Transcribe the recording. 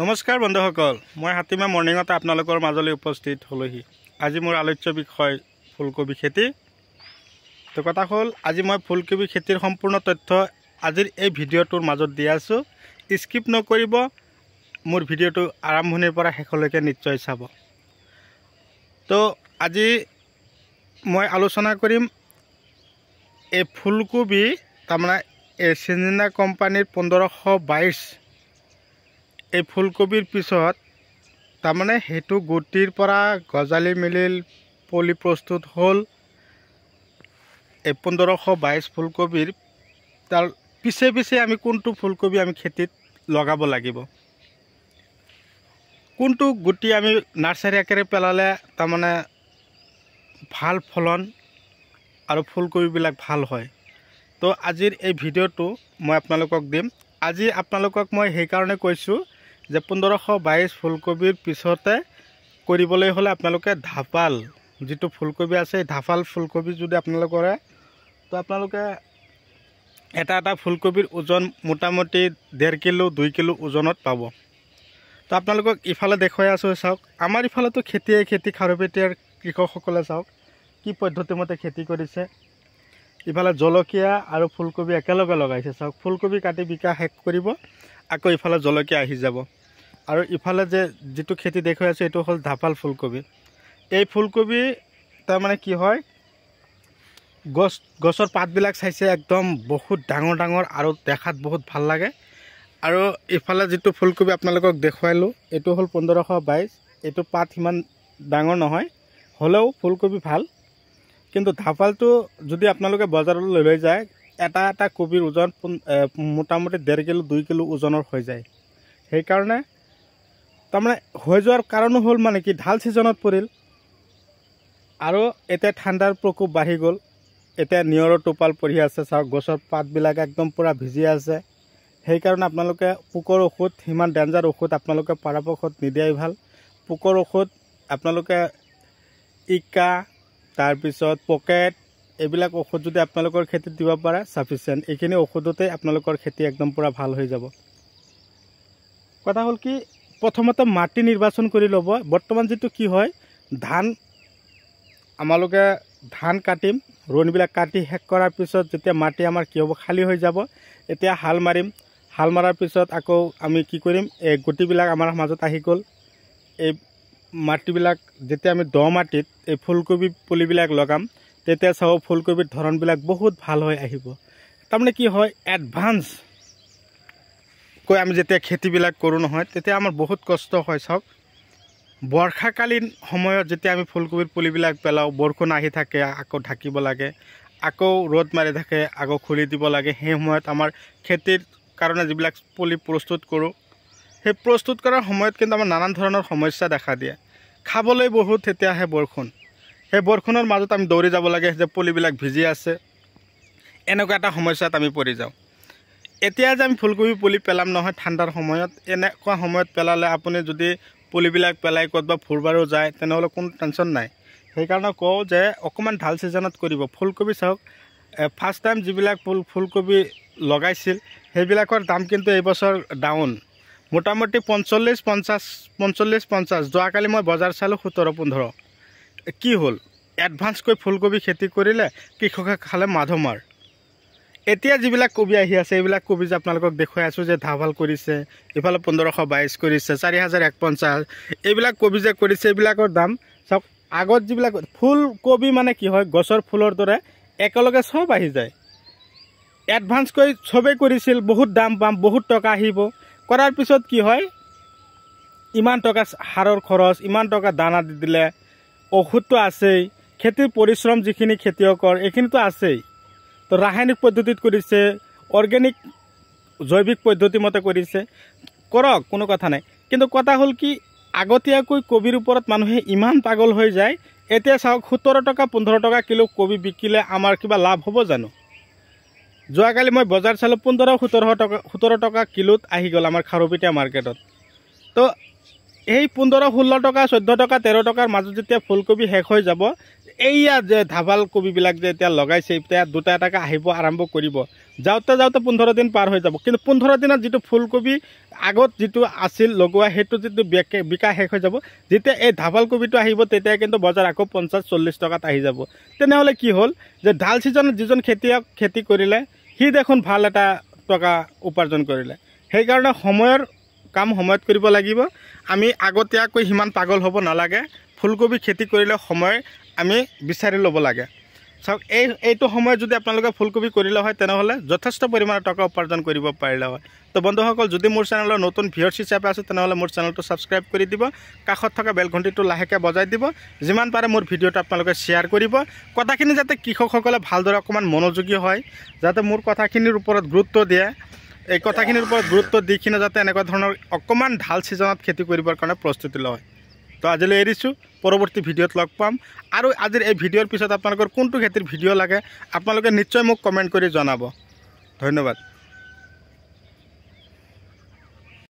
নমস্কাৰ বন্ধুসকল, মই হাতীমা মৰ্ণিঙতে আপোনালোকৰ মাজলৈ উপস্থিত হলোহি। আজি মোৰ আলোচ্য বিষয় ফুলকবি খেতি। তো কথা হ'ল, আজি মই ফুলকবি খেতিৰ সম্পূৰ্ণ তথ্য আজিৰ এই ভিডিঅ'টোৰ মাজত দি আছোঁ। স্কিপ নকৰিব, মোৰ ভিডিঅ'টো আৰম্ভণিৰ পৰা শেষলৈকে নিশ্চয় চাব। তো আজি মই আলোচনা কৰিম এই ফুলকবি, তাৰমানে এই চিঞ্জিনা কোম্পানীৰ 1522 এই ফুলকবিৰ পিছত তাৰমানে হেতু গুটিৰ পৰা গজালি মিলিল, পলি প্ৰস্তুত হ'ল। এই 1522 ফুলকবিৰ তাৰ পিছে পিছে আমি কোনটো ফুলকবি আমি খেতিত লগাব লাগিব, কোনটো গুটি আমি নাৰ্চাৰী আকাৰে পেলালে তাৰমানে ভাল ফলন আৰু ফুলকবিবিলাক ভাল হয়। তো আজিৰ এই ভিডিঅ'টো মই আপোনালোকক দিম। আজি আপোনালোকক মই সেইকাৰণে কৈছোঁ যে 1522 ফুলকবিৰ পিছতে কৰিবলৈ হ'লে আপোনালোকে ধাপাল যিটো ফুলকবি আছে, ধাপাল ফুলকবি যদি আপোনালোকে কৰে, তো আপোনালোকে এটা এটা ফুলকবিৰ ওজন মোটামুটি 1.5 কিলো 2 কিলো ওজনত পাব। তো আপোনালোকক ইফালে দেখুৱাই আছোঁ, চাওক। আমাৰ ইফালেতো খেতি খাৰুপেটীয়াৰ কৃষকসকলে চাওক কি পদ্ধতিমতে খেতি কৰিছে। ইফালে জলকীয়া আৰু ফুলকবি একেলগে লগাইছে, চাওক। ফুলকবি কাটি বিকা শেষ কৰিব, আকৌ ইফালে জলকীয়া আহি যাব। আৰু ইফালে যিটো খেতি দেখুৱাই আছে এইটো হ'ল ধাপাল ফুলকবি। এই ফুলকবি তাৰমানে কি হয়, গছৰ পাতবিলাক চাইছে একদম বহুত ডাঙৰ ডাঙৰ আৰু দেখাত বহুত ভাল লাগে। আৰু ইফালে যিটো ফুলকবি আপোনালোকক দেখুৱালোঁ এইটো হ'ল 1522। এইটো পাত সিমান ডাঙৰ নহয়, হ'লেও ফুলকবি ভাল। কিন্তু ধাপালটো যদি আপোনালোকে বজাৰলৈ লৈ যায়, এটা এটা কবিৰ ওজন মোটামুটি 1.5 কিলো 2 কিলো ওজনৰ হৈ যায়। সেইকাৰণে তাৰমানে হৈ যোৱাৰ কাৰণো হ'ল মানে কি, ঢাল ছিজনত পৰিল আৰু এতিয়া ঠাণ্ডাৰ প্ৰকোপ বাঢ়ি গ'ল। এতিয়া নিয়ৰৰ টোপাল পৰি আছে, চাওক। গছৰ পাতবিলাক একদম পূৰা ভিজি আছে। সেইকাৰণে আপোনালোকে পোকৰ ঔষধ, সিমান ডেঞ্জাৰ ঔষধ আপোনালোকে পৰাপক্ষত নিদিয়াই ভাল। পোকৰ ঔষধ আপোনালোকে ইকা, তাৰপিছত পকেট, এইবিলাক ঔষধ যদি আপোনালোকৰ খেতিত দিব পাৰে ছাফিচিয়েণ্ট। এইখিনি ঔষধতে আপোনালোকৰ খেতি একদম পূৰা ভাল হৈ যাব। কথা হ'ল কি, প্ৰথমতে মাটি নিৰ্বাচন কৰি ল'ব। বৰ্তমান যিটো কি হয়, আমালোকে ধান কাটিম, ৰোৱনীবিলাক কাটি শেষ কৰাৰ পিছত যেতিয়া মাটি আমাৰ কি হ'ব, খালী হৈ যাব, এতিয়া হাল মাৰিম। হাল মৰাৰ পিছত আকৌ আমি কি কৰিম, এই গুটিবিলাক আমাৰ মাজত আহি গ'ল। এই মাটিবিলাক যেতিয়া আমি দ মাটিত এই ফুলকবি পুলিবিলাক লগাম, তেতিয়া চাব ফুলকবিৰ ধৰণবিলাক বহুত ভাল হৈ আহিব। তাৰমানে কি হয়, এডভান্সকৈ আমি যেতিয়া খেতিবিলাক কৰোঁ নহয়, তেতিয়া আমাৰ বহুত কষ্ট হয়। চাওক, বৰ্ষাকালীন সময়ত যেতিয়া আমি ফুলকবিৰ পুলিবিলাক পেলাওঁ, বৰষুণ আহি থাকে, আকৌ ঢাকিব লাগে, আকৌ ৰ'দ মাৰি থাকে, আকৌ খুলি দিব লাগে। সেই সময়ত আমাৰ খেতিৰ কাৰণে যিবিলাক পুলি প্ৰস্তুত কৰোঁ, সেই প্ৰস্তুত কৰাৰ সময়ত কিন্তু আমাৰ নানান ধৰণৰ সমস্যা দেখা দিয়ে। খাবলৈ বহুত তেতিয়াহে বৰষুণ, সেই বৰষুণৰ মাজত আমি দৌৰি যাব লাগে যে পুলিবিলাক ভিজি আছে, এনেকুৱা এটা সমস্যাত আমি পৰি যাওঁ। এতিয়া যে আমি ফুলকবি পুলি পেলাম নহয় ঠাণ্ডাৰ সময়ত, এনেকুৱা সময়ত পেলালে আপুনি যদি পুলিবিলাক পেলাই ক'ৰবাত ফুৰবাৰো যায়, তেনেহ'লে কোনো টেনশ্যন নাই। সেইকাৰণে কওঁ যে অকণমান ঢাল ছিজনত কৰিব। ফুলকবি চাওক, ফাৰ্ষ্ট টাইম যিবিলাক ফুলকবি লগাইছিল সেইবিলাকৰ দাম কিন্তু এইবছৰ ডাউন, মোটামুটি 45-50। যোৱাকালি মই বজাৰ চালোঁ 17-15। কি হ'ল, এডভান্সকৈ ফুলকবি খেতি কৰিলে কৃষকে খালে মাধমাৰ। এতিয়া যিবিলাক কবি আহি আছে, এইবিলাক কবি যে আপোনালোকক দেখুৱাই আছোঁ যে ধাপাল কৰিছে, ইফালে 1522 কৰিছে, 4150, এইবিলাক কবি যে কৰিছে, এইবিলাকৰ দাম চাওক। আগত যিবিলাক ফুলকবি মানে কি হয়, গছৰ ফুলৰ দৰে একেলগে চব আহি যায়। এডভান্সকৈ চবেই কৰিছিল, বহুত দাম পাম, বহুত টকা আহিব। কৰাৰ পিছত কি হয়, ইমান টকা সাৰৰ খৰচ, ইমান টকা দানা দি দিলে, ঔষধটো আছেই, খেতিৰ পৰিশ্ৰম যিখিনি খেতিয়কৰ এইখিনিতো আছেই। তো ৰাসায়নিক পদ্ধতিত কৰিছে, অৰ্গেনিক জৈৱিক পদ্ধতিমতে কৰিছে, কৰক, কোনো কথা নাই। কিন্তু কথা হ'ল কি, আগতীয়াকৈ কবিৰ ওপৰত মানুহে ইমান পাগল হৈ যায়। এতিয়া চাওক, 17 টকা 15 টকা কিলো কবি বিকিলে আমাৰ কিবা লাভ হ'ব জানো? যোৱাকালি মই বজাৰ চালোঁ 15-17 টকা কিলোত আহি গ'ল আমাৰ খাৰুপেটীয়া মাৰ্কেটত। তো এই 15-16 টকা 14 টকা 13 টকাৰ মাজত যেতিয়া ফুলকবি শেষ হৈ যাব এইয়া যে ধাবাল কবিবিলাক যে এতিয়া লগাইছে এতিয়া 2 টাকা আহিব আৰম্ভ কৰিব যাওঁতে যাওঁতে 15 দিন পাৰ হৈ যাব কিন্তু 15 দিনত যিটো ফুলকবি আগত যিটো আছিল লগোৱা সেইটো যিটো বিকা শেষ হৈ যাব যেতিয়া এই ধাবাল কবিটো আহিব তেতিয়া কিন্তু বজাৰ আকৌ 50-40 টকাত আহি যাব তেনেহ'লে কি হ'ল যে ঢাল ছিজনত যিজন খেতিয়ক খেতি কৰিলে সি দেখোন ভাল এটা টকা উপাৰ্জন কৰিলে সেইকাৰণে সময়ৰ কাম সময়ত কৰিব লাগিব আমি আগতীয়াকৈ সিমান পাগল হ'ব নালাগে ফুলকবি খেতি কৰিলে সময় আমি বিচাৰি ল'ব লাগে চাওক এইটো সময় যদি আপোনালোকে ফুলকবি কৰিলে হয় তেনেহ'লে যথেষ্ট পৰিমাণৰ টকা উপাৰ্জন কৰিব পাৰিলে হয় তো বন্ধুসকল যদি মোৰ চেনেলৰ নতুন ভিউয়াৰ্ছ হিচাপে আছে তেনেহ'লে মোৰ চেনেলটো ছাবস্ক্ৰাইব কৰি দিব কাষত থকা বেল ঘণ্টিটো লাহেকৈ বজাই দিব যিমান পাৰে মোৰ ভিডিঅ'টো আপোনালোকে শ্বেয়াৰ কৰিব কথাখিনি যাতে কৃষকসকলে ভালদৰে অকণমান মনোযোগী হয় যাতে মোৰ কথাখিনিৰ ওপৰত গুৰুত্ব দিয়ে এই কথাখিনিৰ ওপৰত গুৰুত্ব দি কিনে যাতে এনেকুৱা ধৰণৰ অকণমান ঢাল ছিজনত খেতি কৰিবৰ কাৰণে প্ৰস্তুতি লয় তো আজিলৈ এৰিছোঁ পৰৱৰ্তী ভিডিঅ'ত লগ পাম আৰু আজিৰ এই ভিডিঅ'ৰ পিছত আপোনালোকৰ কোনটো খেতিৰ ভিডিঅ' লাগে আপোনালোকে নিশ্চয় মোক কমেণ্ট কৰি জনাব ধন্যবাদ।